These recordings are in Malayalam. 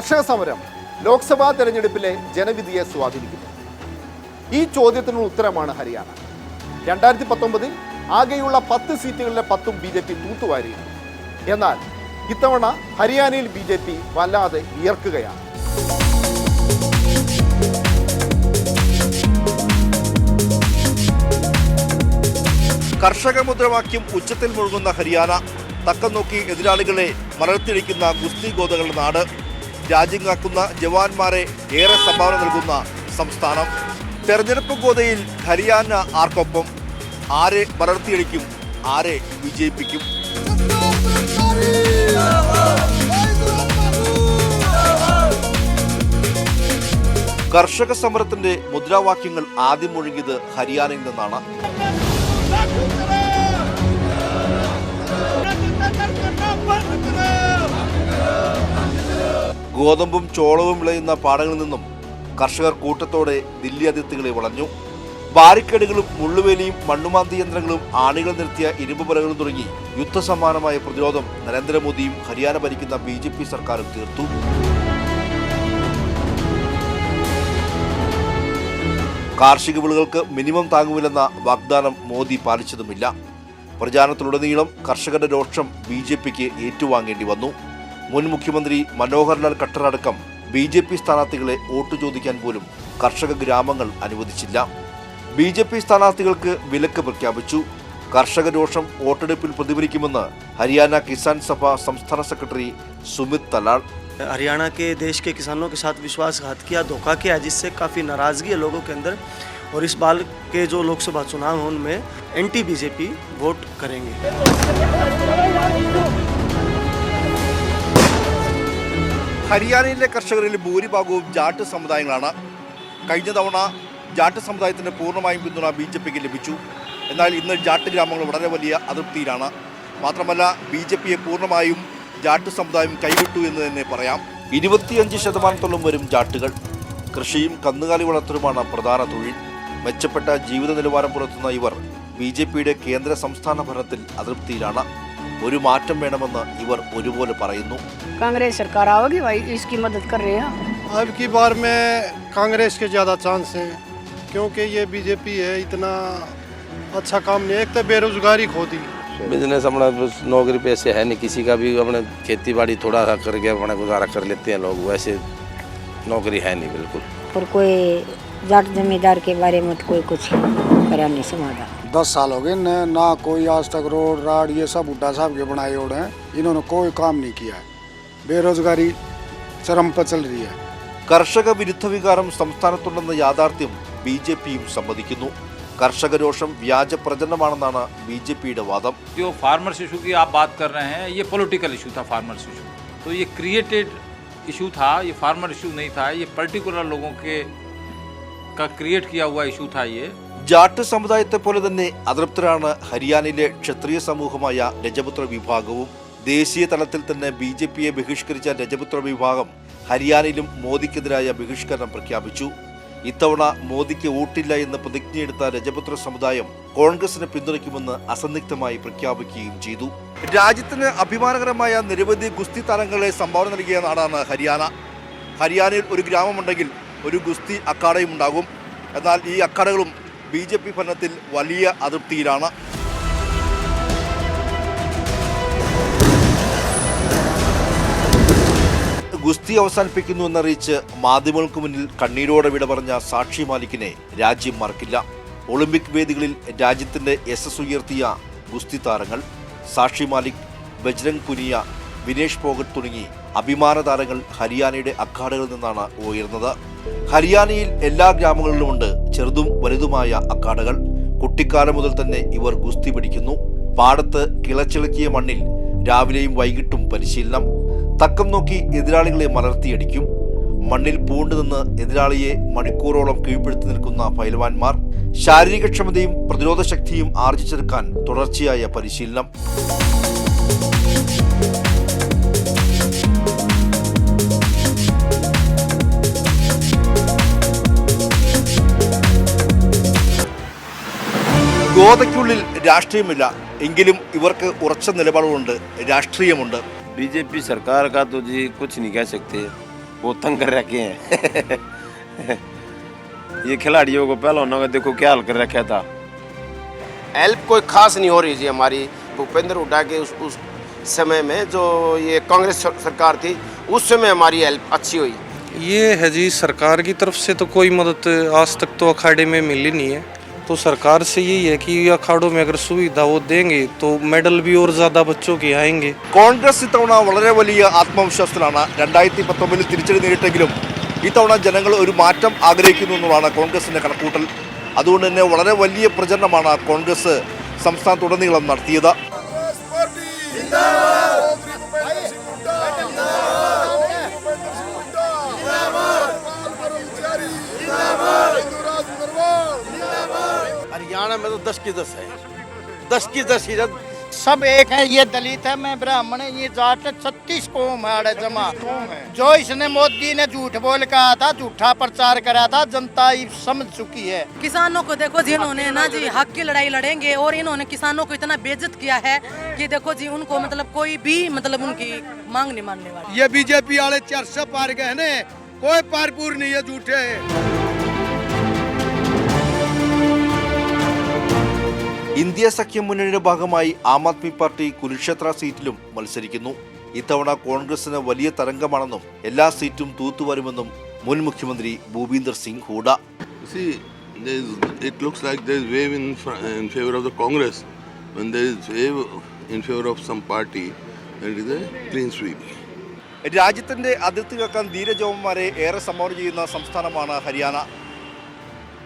കർഷക സമരം ലോക്സഭാ തെരഞ്ഞെടുപ്പിലെ ജനവിധിയെ സ്വാധീനിക്കുന്നു. ഈ ചോദ്യത്തിനുള്ള ഉത്തരമാണ് ഹരിയാന. 2019 ആകെയുള്ള 10 സീറ്റുകളിലെ 10ഉം BJP തൂത്തുവാരിയിരുന്നു. എന്നാൽ ഇത്തവണ ഹരിയാനയിൽ BJP വല്ലാതെ വിയർക്കുകയാണ്. കർഷക മുദ്രാവാക്യം ഉച്ചത്തിൽ മുഴുകുന്ന ഹരിയാന, തക്കം നോക്കി എതിരാളികളെ മലർത്തിടിക്കുന്ന ഗുസ്തി ഗോതകളുടെ നാട്, രാജ്യം കാക്കുന്ന ജവാന്മാരെ ഏറെ സംഭാവന നൽകുന്ന സംസ്ഥാനം. തെരഞ്ഞെടുപ്പ് ഗോതയിൽ ഹരിയാന ആർക്കൊപ്പം? ആരെ മലർത്തിയടിക്കും? ആരെ വിജയിപ്പിക്കും? കർഷക സമരത്തിന്റെ മുദ്രാവാക്യങ്ങൾ ആദ്യം മുഴങ്ങിയത് ഹരിയാനയിൽ നിന്നാണ്. ഗോതമ്പും ചോളവും വിളയുന്ന പാടങ്ങളിൽ നിന്നും കർഷകർ കൂട്ടത്തോടെ ദില്ലി അതിർത്തികളെ വളഞ്ഞു. ബാരിക്കേഡുകളും മുള്ളുവേലിയും മണ്ണുമാന്തി യന്ത്രങ്ങളും ആണികൾ നിർത്തിയ ഇരുമ്പുപലകളും തുടങ്ങി യുദ്ധസമാനമായ പ്രതിരോധം നരേന്ദ്രമോദിയും ഹരിയാന ഭരിക്കുന്ന BJP സർക്കാരും തീർത്തു. കാർഷിക വിളകൾക്ക് മിനിമം താങ്ങുവില്ലെന്ന വാഗ്ദാനം മോദി പാലിച്ചതുമില്ല. പ്രചാരണത്തിലുടനീളം കർഷകരുടെ രോഷം BJPക്ക് ഏറ്റുവാങ്ങേണ്ടി വന്നു. മുൻ മുഖ്യമന്ത്രി മനോഹർലാൽ ഖട്ടർ അടക്കം BJP സ്ഥാനാർത്ഥികളെ വോട്ട് ചോദിക്കാൻ പോലും കർഷക ഗ്രാമങ്ങൾ അനുവദിച്ചില്ല. BJP സ്ഥാനാർത്ഥികൾക്ക് വിലക്ക് പ്രഖ്യാപിച്ചു. കർഷക രോഷം വോട്ടെടുപ്പിൽ പ്രതിഫലിക്കുമെന്ന് ഹരിയാന കിസാൻ സഭ സംസ്ഥാന സെക്രട്ടറി സുമിത് തലാൾ. हरियाणा के देश के किसानों के साथ विश्वासघात किया, धोखा किया, जिससे काफ़ी नाराज़गी है लोगों के अंदर और इस बार के जो लोकसभा चुनाव हैं उनमें एंटी BJP वोट करेंगे. ഹരിയാനയിലെ കർഷകരിൽ ഭൂരിഭാഗവും ജാട്ട് സമുദായങ്ങളാണ്. കഴിഞ്ഞ തവണ ജാട്ട് സമുദായത്തിന് പൂർണ്ണമായും പിന്തുണ BJPക്ക് ലഭിച്ചു. എന്നാൽ ഇന്ന് ജാട്ട് ഗ്രാമങ്ങൾ വളരെ വലിയ അതൃപ്തിയിലാണ്. മാത്രമല്ല BJPയെ പൂർണ്ണമായും ജാട്ട് സമുദായം കൈവിട്ടു എന്ന് തന്നെ പറയാം. 25% വരും ജാട്ടുകൾ. കൃഷിയും കന്നുകാലി വളർത്തലുമാണ് പ്രധാന തൊഴിൽ. മെച്ചപ്പെട്ട ജീവിത നിലവാരം പുലർത്തുന്ന ഇവർ BJPയുടെ കേന്ദ്ര സംസ്ഥാന ഭരണത്തിൽ അതൃപ്തിയിലാണ്. ഒരു മാറ്റം വേണമെന്ന് ഇവർ ഒരുപോലെ പറയുന്നു. कांग्रेस सरकार आओगी भाई, इसकी मदद कर रहे हैं. अब की बार में कांग्रेस के ज़्यादा चांस हैं, क्योंकि ये BJP है, इतना अच्छा काम नहीं. एक तो बेरोजगारी खो दी. बिजनेस अपना नौकरी पैसे है नहीं किसी का भी, अपने खेती बाड़ी थोड़ा सा करके अपना गुजारा कर लेते हैं लोग. वैसे नौकरी है नहीं बिल्कुल. और कोई जाट जमींदार के बारे में कोई कुछ करा नहीं समाधान. 10 साल हो गए ना कोई आज तक रोड राड ये सब बुड्ढा साहब के बनाए रोड हैं, इन्होंने कोई काम नहीं किया है. बेरोजगारी चरम पर चल रही है. കർഷക വിരുദ്ധ വികാരം സംസ്ഥാനത്തുണ്ടെന്ന യാഥാർത്ഥ്യം BJPയും സമ്മതിക്കുന്നു. കർഷക രോഷം വ്യാജ പ്രചരണമാണെന്നാണ് BJPയുടെ വാദം. जो फार्मर्स इशू की आप बात कर रहे हैं, ये पॉलिटिकल इशू था. फार्मर्स इशू तो ये क्रिएटेड इशू था, ये फार्मर इशू नहीं था. ये पर्टिकुलर लोगों के का क्रिएट किया हुआ इशू था. ये ജാട്ട് സമുദായത്തെ പോലെ തന്നെ അതൃപ്തരാണ് ഹരിയാനയിലെ ക്ഷത്രിയ സമൂഹമായ രജപുത്ര വിഭാഗവും. ദേശീയ തലത്തിൽ തന്നെ BJPയെ ബഹിഷ്കരിച്ച രജപുത്ര വിഭാഗം ഹരിയാനയിലും മോദിക്കെതിരായ ബഹിഷ്കരണം പ്രഖ്യാപിച്ചു. ഇത്തവണ മോദിക്ക് വോട്ടില്ല എന്ന് പ്രതിജ്ഞയെടുത്ത രജപുത്ര സമുദായം കോൺഗ്രസിനെ പിന്തുണയ്ക്കുമെന്ന് അസന്നിഗ്ധമായി പ്രഖ്യാപിക്കുകയും ചെയ്തു. രാജ്യത്തിന് അഭിമാനകരമായ നിരവധി ഗുസ്തി താരങ്ങളെ സംഭാവന നൽകിയ നാടാണ് ഹരിയാന. ഹരിയാനയിൽ ഒരു ഗ്രാമമുണ്ടെങ്കിൽ ഒരു ഗുസ്തി അക്കാഡയും ഉണ്ടാകും. എന്നാൽ ഈ അക്കാഡകളും BJP ഭരണത്തിൽ വലിയ അതൃപ്തിയിലാണ്. ഗുസ്തി അവസാനിപ്പിക്കുന്നു എന്നറിയിച്ച് മാധ്യമങ്ങൾക്ക് മുന്നിൽ കണ്ണീരോടെ വിട പറഞ്ഞ സാക്ഷി മാലിക്കിനെ രാജ്യം മറക്കില്ല. ഒളിമ്പിക് വേദികളിൽ രാജ്യത്തിന്റെ യശസ് ഉയർത്തിയ ഗുസ്തി താരങ്ങൾ സാക്ഷി മാലിക്, ബജ്രംഗ് പുനിയ, വിനേഷ് ഫോഗട്ട് തുടങ്ങി അഭിമാന താരങ്ങൾ ഹരിയാനയുടെ അഖാഡകളിൽ നിന്നാണ് ഉയർന്നത്. ഹരിയാനയിൽ എല്ലാ ഗ്രാമങ്ങളിലുമുണ്ട് ചെറുതും വലുതുമായ അഖാഡകൾ. കുട്ടിക്കാലം മുതൽ തന്നെ ഇവർ ഗുസ്തി പഠിക്കുന്നു. പാടത്ത് കിളച്ചിളക്കിയ മണ്ണിൽ രാവിലെയും വൈകിട്ടും പരിശീലനം. തക്കം നോക്കി എതിരാളികളെ മലർത്തിയടിക്കും. മണ്ണിൽ പൂണ്ടുനിന്ന് എതിരാളിയെ മണിക്കൂറോളം കീഴ്പ്പെടുത്തി നിൽക്കുന്ന പൈലവാന്മാർ. ശാരീരികക്ഷമതയും പ്രതിരോധ ശക്തിയും ആർജിച്ചെടുക്കാൻ തുടർച്ചയായ പരിശീലനം. ഗോതയ്ക്കുള്ളിൽ രാഷ്ട്രീയമില്ല, എങ്കിലും ഇവർക്ക് ഉറച്ച നിലപാടുകളുണ്ട്, രാഷ്ട്രീയമുണ്ട്. BJP सरकार का तो जी कुछ नहीं कह सकते. वो तंग कर रखे हैं। ये खिलाड़ियों को पहलवानों का देखो क्या हाल कर रखा था। हेल्प कोई खास नहीं हो रही थी हमारी भूपेंद्र हुड्डा के उस समय में, जो ये कांग्रेस सरकार थी उस समय हमारी हेल्प अच्छी हुई। ये है जी, सरकार की तरफ से तो कोई मदद आज तक तो अखाड़े में मिली नहीं है। तो सरकार से यही है कि अखाड़ों में अगर सुविधा वो देंगे तो मेडल भी और ज़्यादा बच्चों के आएंगे। കോൺഗ്രസ് ഇത്തവണ വളരെ വലിയ ആത്മവിശ്വാസത്തിലാണ് 2019 തിരിച്ചടി നേരിട്ടെങ്കിലും ഇത്തവണ ജനങ്ങൾ ഒരു മാറ്റം ആഗ്രഹിക്കുന്നു എന്നതാണ് കോൺഗ്രസിന്റെ കണക്കൂട്ടൽ. അതുകൊണ്ട് തന്നെ വളരെ വലിയ പ്രചരണമാണ് കോൺഗ്രസ് സംസ്ഥാനത്തുടനീളം നടത്തിയത്. हरियाणा में तो 10 की 10 है, 10 की 10 ही सब एक है। ये दलित है, मैं ब्राह्मण है, ये जाट है, 36 कौम है जमा। जो इसने मोदी ने झूठ बोल कहा था, झूठा प्रचार करा था, जनता समझ चुकी है। किसानों को देखो जी, इन्होंने ना जी हक की लड़ाई लड़ेंगे और इन्होंने किसानों को इतना बेइज्जत किया है कि देखो जी उनको मतलब कोई भी मतलब उनकी मांग नहीं मानने वाला। ये बीजेपी वाले 400 पार गए ने, कोई पारपूर नहीं है, झूठे है। ഇന്ത്യ സഖ്യ മുന്നണിയുടെ ഭാഗമായി ആം ആദ്മി പാർട്ടി കുരുക്ഷേത്ര സീറ്റിലും മത്സരിക്കുന്നു. ഇത്തവണ കോൺഗ്രസിന് വലിയ തരംഗമാണെന്നും എല്ലാ സീറ്റും തൂത്തുവരുമെന്നും മുൻ മുഖ്യമന്ത്രി Bhupinder Singh Hooda. It looks like there is wave in favor of the Congress. When there is wave in favor of some party, then it is a clean sweep. രാജ്യത്തിന്റെ അതിർത്തി കാക്കാൻ ധീരജവാന്മാരെ ഏറെ സംഭാവന ചെയ്യുന്ന സംസ്ഥാനമാണ് ഹരിയാന.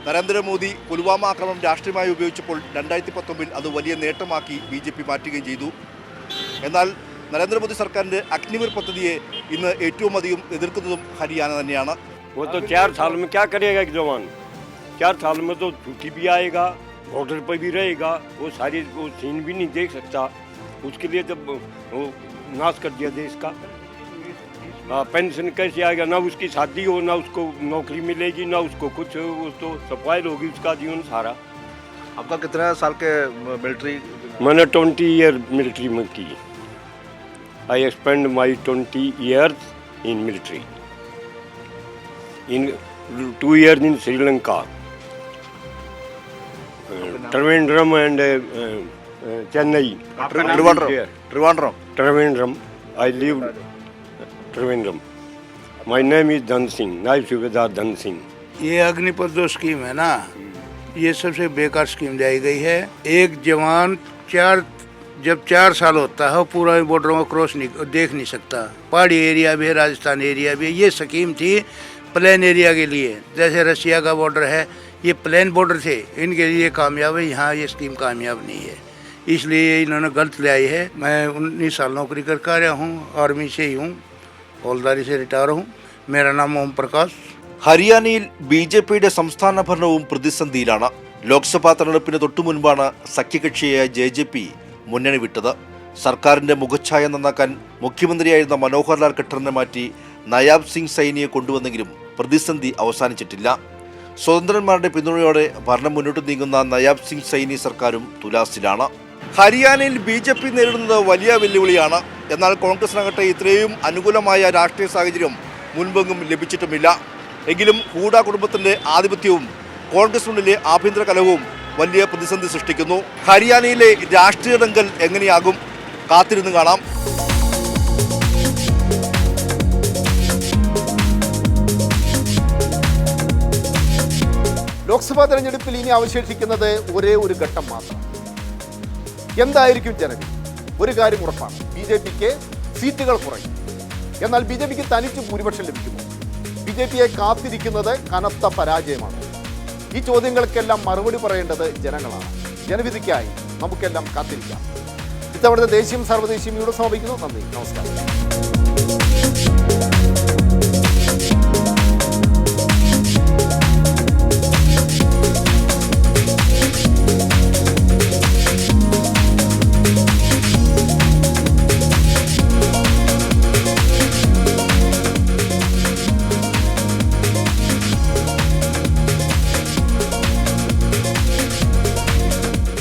നരേന്ദ്രമോദി പുൽവാമ ആക്രമണം രാഷ്ട്രീയമായി ഉപയോഗിച്ചപ്പോൾ 2019 അത് വലിയ നേട്ടമാക്കി BJP മാറ്റുകയും ചെയ്തു. എന്നാൽ നരേന്ദ്രമോദി സർക്കാരിന്റെ അഗ്നിവീർ പദ്ധതിയെ ഇന്ന് ഏറ്റവും അധികം എതിർക്കുന്നതും ഹരിയാന തന്നെയാണ്. वो तो 4 साल में क्या करेगा एक जवान? 4 साल में तो छुट्टी भी आएगा, बॉर्डर पर भी रहेगा, वो सारी वो सीन भी नहीं देख सकता। उसके लिए तो वो नाश कर दिया देश का। पेंशन कैसे आएगा? ना उसकी शादी हो, ना उसको नौकरी मिलेगी, ना उसको कुछ, वो तो सफाइल होगी उसका जीवन सारा। आपका कितने साल के मिलिट्री? मैंने 20 ईयर मिलिट्री में की। I spend my 20 years in military. In 2 years in Sri Lanka, Trivandrum and Chennai. Trivandrum. I lived Trivandrum. My name is Dhan Singh, नायब सूबेदार धन सिंह। ये अग्निपथ जो स्कीम है ना, ये सबसे बेकार स्कीम लाई गई है। एक जवान जब 4 साल होता है पूरा बॉर्डरों को क्रॉस देख नहीं सकता। पहाड़ी एरिया भी है, राजस्थान एरिया भी है। ये स्कीम थी प्लेन एरिया के लिए, जैसे रशिया का बॉर्डर है, ये प्लेन बॉर्डर थे, इनके लिए कामयाब है। यहाँ ये स्कीम कामयाब नहीं है, इसलिए इन्होंने गलत ले आई है। मैं 19 साल नौकरी करके आया हूँ, आर्मी से ही हूँ, हौलदारी से रिटायर हूँ। मेरा नाम ओम प्रकाश। ഹരിയാനയിൽ BJPയുടെ സംസ്ഥാന ഭരണവും പ്രതിസന്ധിയിലാണ്. ലോക്സഭാ തെരഞ്ഞെടുപ്പിന് തൊട്ടുമുൻപാണ് സഖ്യകക്ഷിയായ JJP മുന്നണി വിട്ടത്. സർക്കാരിന്റെ മുഖച്ഛായ നന്നാക്കാൻ മുഖ്യമന്ത്രിയായിരുന്ന മനോഹർലാൽ ഖട്ടറിനെ മാറ്റി നയാബ് സിംഗ് സൈനിയെ കൊണ്ടുവന്നെങ്കിലും പ്രതിസന്ധി അവസാനിച്ചിട്ടില്ല. സ്വതന്ത്രന്മാരുടെ പിന്തുണയോടെ ഭരണം മുന്നോട്ട് നീങ്ങുന്ന നയാബ് സിംഗ് സൈനി സർക്കാരും തുലാസിലാണ്. ഹരിയാനയിൽ BJP നേരിടുന്നത് വലിയ വെല്ലുവിളിയാണ്. എന്നാൽ കോൺഗ്രസിനാകട്ടെ ഇത്രയും അനുകൂലമായ രാഷ്ട്രീയ സാഹചര്യം മുൻപെങ്ങും ലഭിച്ചിട്ടുമില്ല. എങ്കിലും ഹൂഡ കുടുംബത്തിന്റെ ആധിപത്യവും കോൺഗ്രസിനുള്ളിലെ ആഭ്യന്തര കലഹവും വലിയ പ്രതിസന്ധി സൃഷ്ടിക്കുന്നു. ഹരിയാനയിലെ രാഷ്ട്രീയ ദംഗൽ എങ്ങനെയാകും? കാത്തിരുന്ന് കാണാം. ലോക്സഭാ തെരഞ്ഞെടുപ്പിൽ ഇനി അവശേഷിക്കുന്നത് ഒരേ ഒരു ഘട്ടം മാത്രം. എന്തായിരിക്കും ജനവിധി? ഒരു കാര്യം ഉറപ്പാണ്, BJPക്ക് സീറ്റുകൾ കുറയും. എന്നാൽ BJPക്ക് തനിച്ച് ഭൂരിപക്ഷം ലഭിക്കുമോ? BJPയെ കാത്തിരിക്കുന്നത് കനത്ത പരാജയമാണ്. ഈ ചോദ്യങ്ങൾക്കെല്ലാം മറുപടി പറയേണ്ടത് ജനങ്ങളാണ്. ജനവിധിക്കായി നമുക്കെല്ലാം കാത്തിരിക്കാം. ഇത്തവണത്തെ ദേശീയം സർവ്വദേശീയം ഇവിടെ സമാപിക്കുന്നു. നന്ദി, നമസ്കാരം.